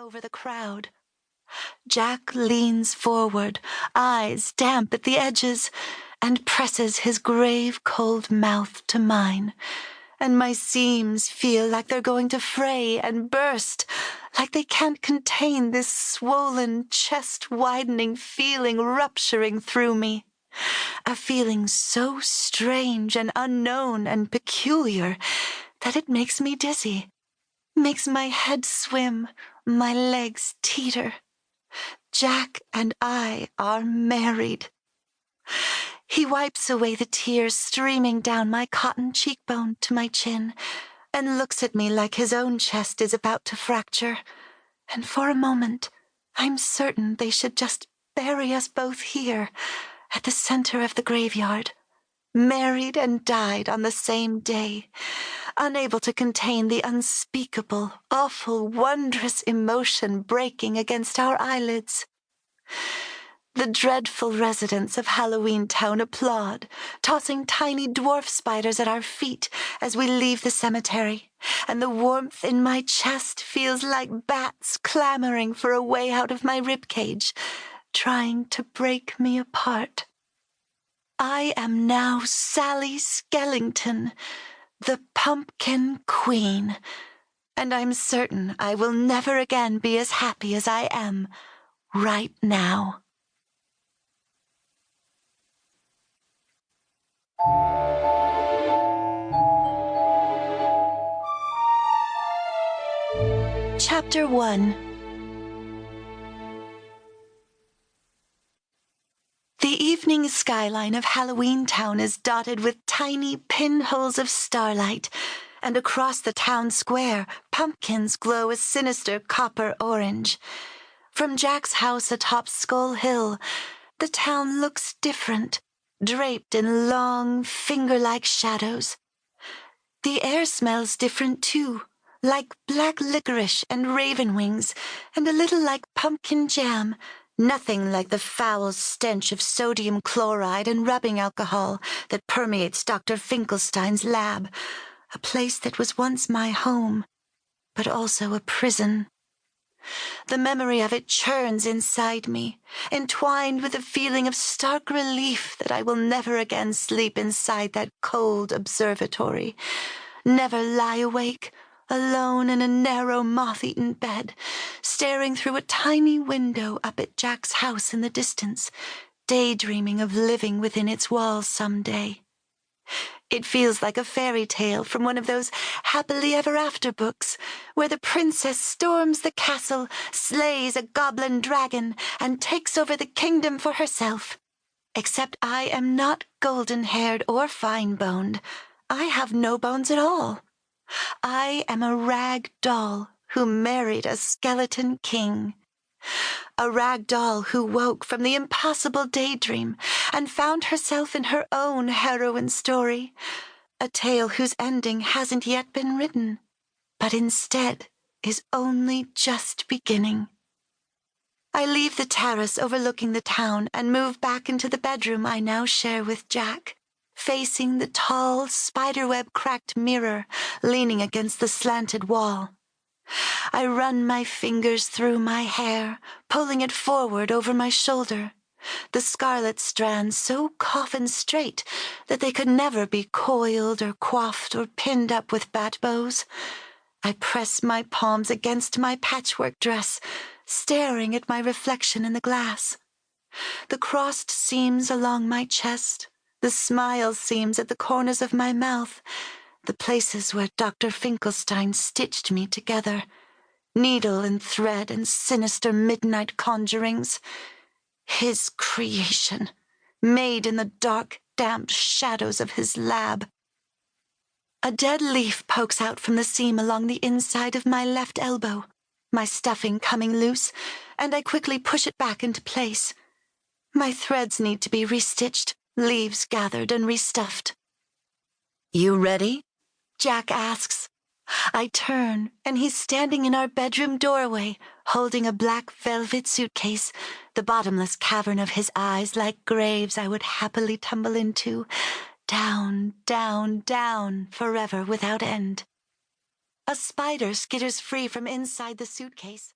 over the crowd. Jack leans forward, eyes damp at the edges, and presses his grave, cold mouth to mine, and my seams feel like they're going to fray and burst, like they can't contain this swollen, chest-widening feeling rupturing through me. A feeling so strange and unknown and peculiar that it makes me dizzy, makes my head swim, my legs teeter. Jack and I are married. He wipes away the tears streaming down my cotton cheekbone to my chin and looks at me like his own chest is about to fracture. And for a moment, I'm certain they should just bury us both here at the center of the graveyard, married and died on the same day, unable to contain the unspeakable, awful, wondrous emotion breaking against our eyelids. The dreadful residents of Halloween Town applaud, tossing tiny dwarf spiders at our feet as we leave the cemetery, and the warmth in my chest feels like bats clamoring for a way out of my ribcage, trying to break me apart. I am now Sally Skellington, the Pumpkin Queen, and I'm certain I will never again be as happy as I am right now. Chapter 1. The evening skyline of Halloween Town is dotted with tiny pinholes of starlight, and across the town square, pumpkins glow a sinister copper orange. From Jack's house atop Skull Hill, the town looks different, draped in long, finger-like shadows. The air smells different, too, like black licorice and raven wings, and a little like pumpkin jam, nothing like the foul stench of sodium chloride and rubbing alcohol that permeates Dr. Finkelstein's lab, a place that was once my home, but also a prison. The memory of it churns inside me, entwined with a feeling of stark relief that I will never again sleep inside that cold observatory, never lie awake, alone in a narrow moth-eaten bed, staring through a tiny window up at Jack's house in the distance, daydreaming of living within its walls someday. It feels like a fairy tale from one of those happily ever after books, where the princess storms the castle, slays a goblin dragon, and takes over the kingdom for herself. Except I am not golden-haired or fine-boned. I have no bones at all. I am a rag doll who married a skeleton king. A rag doll who woke from the impossible daydream and found herself in her own heroine story, a tale whose ending hasn't yet been written, but instead is only just beginning. I leave the terrace overlooking the town and move back into the bedroom I now share with Jack, facing the tall, spiderweb-cracked mirror leaning against the slanted wall. I run my fingers through my hair, pulling it forward over my shoulder, the scarlet strands so coffin straight that they could never be coiled or coiffed or pinned up with bat bows. I press my palms against my patchwork dress, staring at my reflection in the glass. The crossed seams along my chest, the smile seams at the corners of my mouth, the places where Dr. Finkelstein stitched me together, needle and thread and sinister midnight conjurings. His creation, made in the dark, damp shadows of his lab. A dead leaf pokes out from the seam along the inside of my left elbow, my stuffing coming loose, and I quickly push it back into place. My threads need to be restitched, leaves gathered and restuffed. "You ready?" Jack asks. I turn, and he's standing in our bedroom doorway, holding a black velvet suitcase, the bottomless cavern of his eyes like graves I would happily tumble into, down, down, down, forever without end. A spider skitters free from inside the suitcase.